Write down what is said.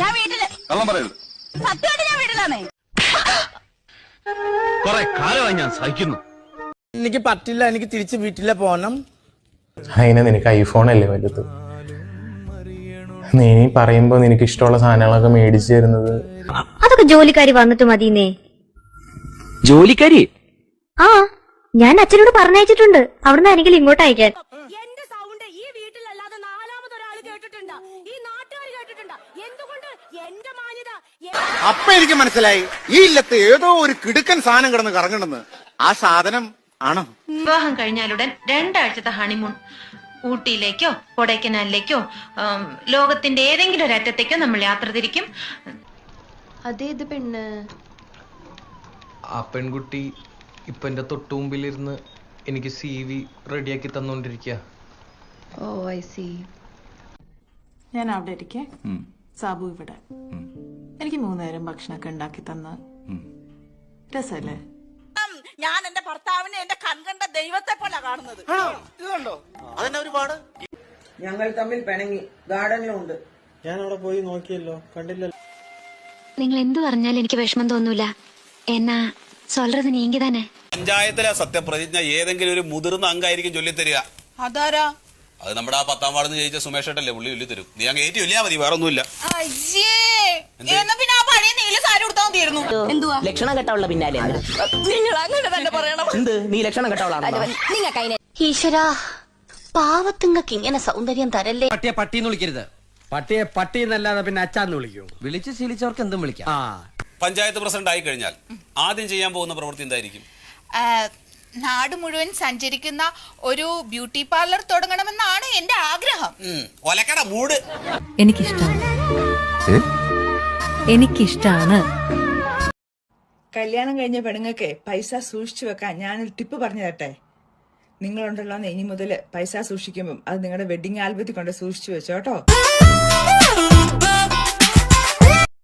ഞാൻ വീട്ടില്. കള്ളം പറയരുത്. സത്യമായിട്ട് ഞാൻ വീട്ടിലാണേ. കുറെ കാലമായി ഞാൻ സഹിക്കുന്നു. എനിക്ക് പറ്റില്ല, എനിക്ക് തിരിച്ച് വീട്ടിലെ പോണം. അതിനെ നിനക്ക് ഐഫോൺ അല്ലേ വലുത്? നീ പറയുമ്പോ നിനക്ക് ഇഷ്ടമുള്ള സാധനങ്ങളൊക്കെ മേടിച്ചു തരുന്നത് അതൊക്കെ ജോലിക്കാരി വന്നിട്ട് മതിന്നേ. ജോലിക്കാരി? ആ, ഞാൻ അച്ഛനോട് പറഞ്ഞയച്ചിട്ടുണ്ട് അവിടുന്ന് ആരെങ്കിലും ഇങ്ങോട്ട് അയക്കാൻ. എന്റെ സൗണ്ട് ഈ വീട്ടിലല്ലാതെ നാലാമതൊരാൾ കേട്ടിട്ടുണ്ടോ? ഈ നാട്ടുകാർ കേട്ടിട്ടുണ്ടോ? എന്തുകൊണ്ട് എന്റെ മാന്യത? അപ്പൊ എനിക്ക് മനസ്സിലായി ഈ ഇല്ലത്ത് ഏതോ ഒരു കിടുക്കൻ സാധനം കിടന്ന് കറങ്ങണമെന്ന്. ആ സാധനം ആണോ? വിവാഹം കഴിഞ്ഞാലുടൻ 2 ആഴ്ചത്തെ ഹണിമൂൺ. ഊട്ടിയിലേക്കോ കൊടൈക്കനാലിലേക്കോ ലോകത്തിന്റെ ഏതെങ്കിലും ഒരു അറ്റത്തേക്കോ നമ്മൾ യാത്ര തിരിക്കും. അതേത് പെണ്ണ്? ആ പെൺകുട്ടി ഇപ്പൊ എന്റെ തൊട്ടുമുമ്പിലിരുന്ന് എനിക്ക് CV റെഡിയാക്കി തന്നോണ്ടിരിക്കുക. ഓ ഐ സി. ഞാൻ അവിടെ ഇരിക്കെ സാബു ഇവിടെ എനിക്ക് 3 നേരം ഭക്ഷണമൊക്കെ ഉണ്ടാക്കി തന്ന രസല്ലേ? ഞാൻ എന്റെ ഭർത്താവിനെ എന്റെ കൺകണ്ട ദൈവത്തെ പോലെ കാണുന്നത്. ഇതുണ്ടോ അതെന്നെ ഒരുപാട്. ഞങ്ങൾ തമ്മിൽ പിണങ്ങി ഗാർഡനിലുണ്ട്. ഞാൻ അവിടെ പോയി നോക്കിയല്ലോ, കണ്ടില്ലല്ലോ. നിങ്ങൾ എന്ത് പറഞ്ഞാലും എനിക്ക് വിഷമം തോന്നൂല. എന്നാ சொல்றது നീങ്ക തന്നെ. പഞ്ചായത്തിലെ സത്യപ്രതിജ്ഞ ഏതെങ്കിലും ഒരു മുതിർന്ന അംഗമായിരിക്കും ചൊല്ലിത്തരിക. അതാരാ? അത് നമ്മുടെ ആ 10ാം വാർഡിൽ നിന്ന് ജയിച്ച സുമേഷ് ഏട്ടല്ലേ, പുള്ളി ചൊല്ലിത്തരും. നീ അങ്ങ് ഏറ്റു ചൊല്ലിയാ മതി, വേറെ ഒന്നുമില്ല. പിന്നെ ആ പഴയ നീല സാരി കൊടുത്താൽ മതിയായിരുന്നു. എന്തുവാ ലക്ഷണം കെട്ടവളുടെ പിന്നാലെ നിങ്ങൾ അങ്ങനെ തന്നെ പറയണം. എന്ത് നീ ലക്ഷണം കെട്ടവളാണ്? ഈശ്വരാ, പാവത്തുങ്ങൾക്ക് ഇങ്ങനെ സൗന്ദര്യം തരല്ലേ. പട്ടിയെ പട്ടിന്ന് വിളിക്കരുത്. പട്ടിയെ പട്ടി എന്നല്ലാതെ പിന്നെ അച്ചാന്ന് വിളിക്കൂ. വിളിച്ച് ശീലിച്ചവർക്ക് എന്തും വിളിക്കാം. പഞ്ചായത്ത് പ്രസിഡന്റ് ആയി കഴിഞ്ഞാൽ ആദ്യം ചെയ്യാൻ പോകുന്ന പ്രവൃത്തി എന്തായിരിക്കും? നാട് മുഴുവൻ സഞ്ചരിക്കുന്ന ഒരു ബ്യൂട്ടി പാർലർ തുടങ്ങണമെന്നാണ് എന്റെ ആഗ്രഹം. ഒലക്കട മൂട്. എനിക്കിഷ്ടാണ്. കല്യാണം കഴിഞ്ഞ പെണ്ണുങ്ങൾക്ക് പൈസ സൂക്ഷിച്ചു വെക്കാൻ ഞാനൊരു ടിപ്പ് പറഞ്ഞു തരട്ടെ. നിങ്ങളുണ്ടല്ലോ ഇനി മുതൽ പൈസ സൂക്ഷിക്കുമ്പം അത് നിങ്ങളുടെ വെഡിങ് ആൽബത്തിൽ കൊണ്ട് സൂക്ഷിച്ചു വെച്ചോട്ടോ.